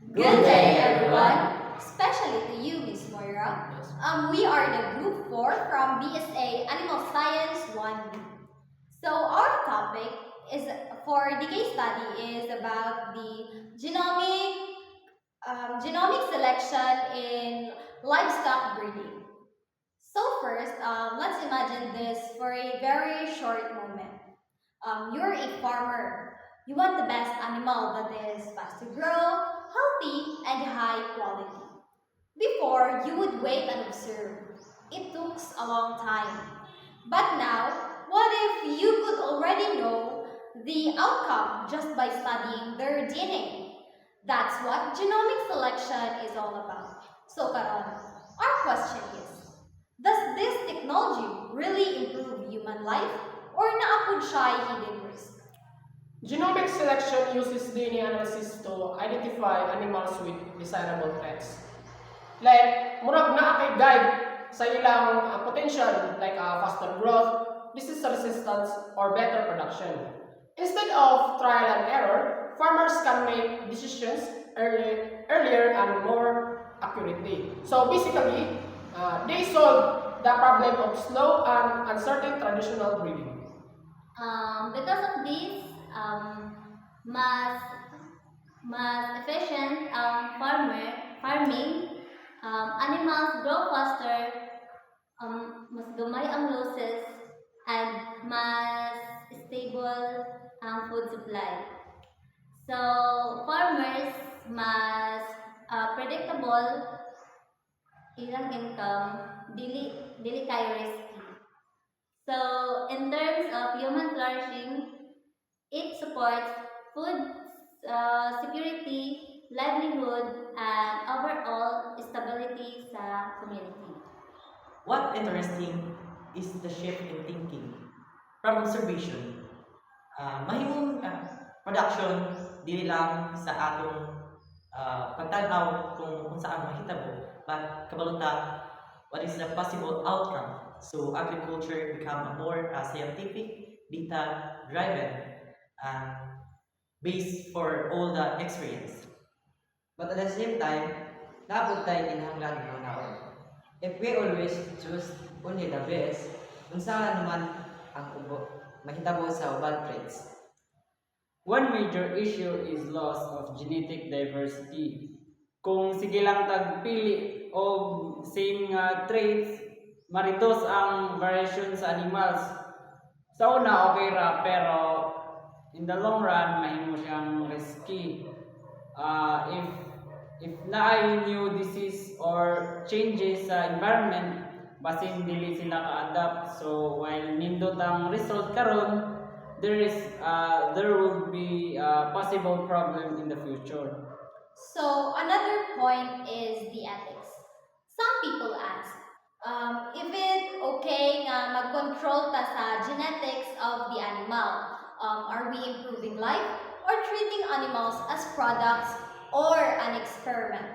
Good day, everyone. Especially to you, Miss Moira. We are the Group 4 from BSA Animal Science 1B. So our topic is for the case study is about the genomic selection in livestock breeding. So first, let's imagine this for a very short moment. You're a farmer. You want the best animal that is fast to grow, healthy, and high quality. Before, you would wait and observe. It took a long time. But now, what if you could already know the outcome just by studying their DNA? That's what genomic selection is all about. So, Karon, our question is, does this technology really improve human life or naapod siya hidden risk? Genomic selection uses DNA analysis to identify animals with desirable traits. Like, murag na kay guide sa ilang potential like faster growth, disease resistance, or better production. Instead of trial and error, farmers can make decisions earlier and more accurately. So basically, they solve the problem of slow and uncertain traditional breeding. Because of this, mas efficient farming, animals grow faster, mas gamay ang losses, and mas stable ang food supply. So, farmers mas predictable ilang income, dili kayo risky. So, in terms of human flourishing, it supports food security, livelihood, and overall stability sa community. What interesting is the shift in thinking from observation. Mahimong production dili lang sa atong pagtanaw kung saan mahitabo, but kabaluta what is the possible outcome. So agriculture become a more scientific, data-driven, based for all the experience. But at the same time, dapat tayo kinahanglan ng naon. If we always choose only the best, unsa naman ang mahitabo sa ubang traits. One major issue is loss of genetic diversity. Kung sige lang tagpili og same nga traits, maritos ang variation sa animals. Sa una okay ra pero in the long run mahimo siyang risky. If naay new disease or changes sa environment, basin dili sila ka-adapt. So while nindot ang result karon, there will be a possible problem in the future. So, another point is the ethics. Some people ask, if it okay nga mag-control ta sa genetics of the animal? Are we improving life or treating animals as products or an experiment?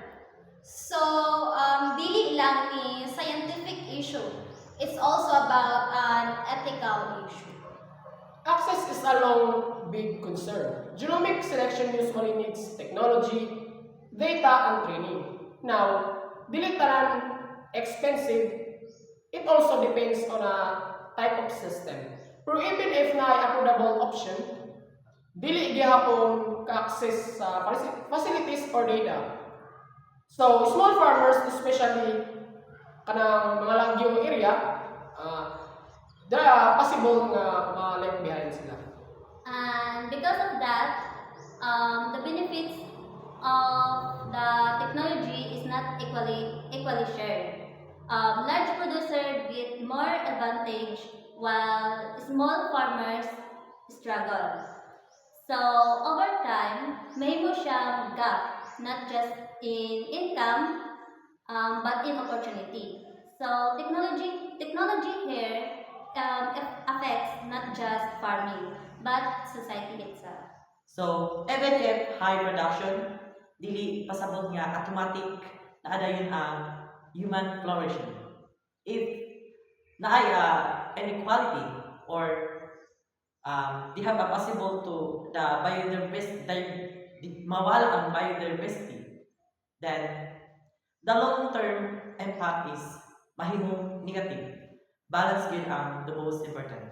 So, dili lang ni scientific issue. It's also about an ethical issue. Access is a long, big concern. Genomic selection usually needs technology, data, and training. Now, dili tanan expensive. It also depends on a type of system. Pero even if na affordable option, dili gihapon ka-access sa facilities or data. So, small farmers, especially kanang mga lagyong area, possible nga ma-left behind sila. And because of that, the benefits of the technology is not equally shared. Large producers get more advantage while small farmers struggle. So over time, may mo siyang gap, not just in income, but in opportunity. So technology here affects not just farming, but society itself. So even if high production, dili pasabot nga automatic na adayon ang human flourishing. If naay inequality or they have a possible to the biodiversity, mawala ang biodiversity. then the long-term impact is mahimong negative. Balance gyud ang the most important.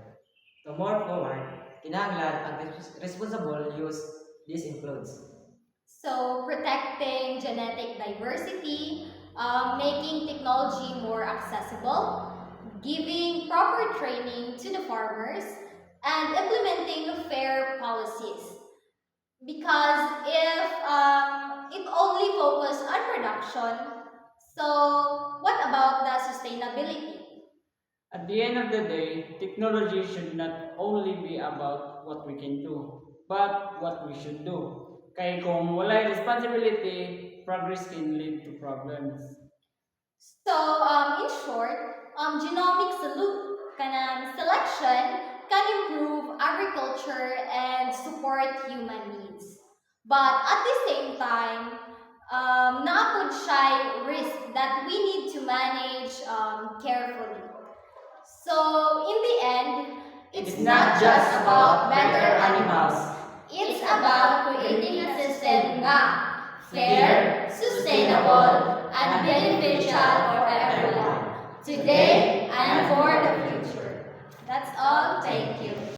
To more forward, kinahanglan ang responsible use this includes So, protecting genetic diversity, making technology more accessible, giving proper training to the farmers, and implementing fair policies. Because if it only focus on production, so what about the sustainability? At the end of the day, technology should not only be about what we can do, but what we should do. Kaya kung wala responsibility, progress can lead to problems. So, in short, genomic selection can improve agriculture and support human needs. But at the same time, naapod siya risk that we need to manage carefully. So, in the end, it's not just about better animals. It's about creating a system nga fair, sustainable, and beneficial for everyone, today and for